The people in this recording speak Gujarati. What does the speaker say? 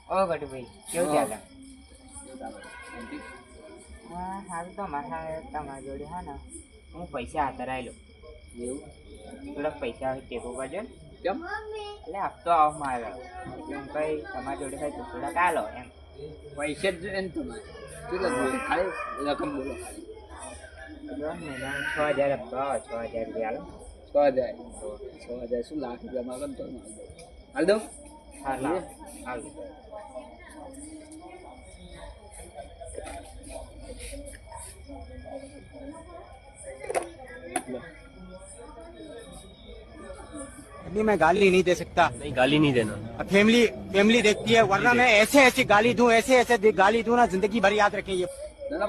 ઓ ગટુભાઈ કેવું ચાલે? સારું તો મારા તમારી જોડે હા ને હું પૈસા હાથે રાયલો એવું થોડાક પૈસા ટેકો કરજો ને કેમ એટલે હપ્તો આવ મારે એટલે હું કઈ તમારી જોડે થાય તો થોડાક આલો એમ પૈસા જ જોઈએ ને તમારે કેટલા જોઈએ ખાલી રકમ બોલો મહિના 6000 હપ્તો આવે 6000 રૂપિયા આલો 6000 શું લાખ રૂપિયા માંગો ને તો હાલ દઉં હા લાવ હાલ अभी मैं गाली नहीं दे सकता। नहीं गाली नहीं देना। फैमिली फैमिली देखती है वरना मैं ऐसे ऐसे गाली दूं ऐसे गाली दूं ना जिंदगी भर याद रखें ये। ના, ના,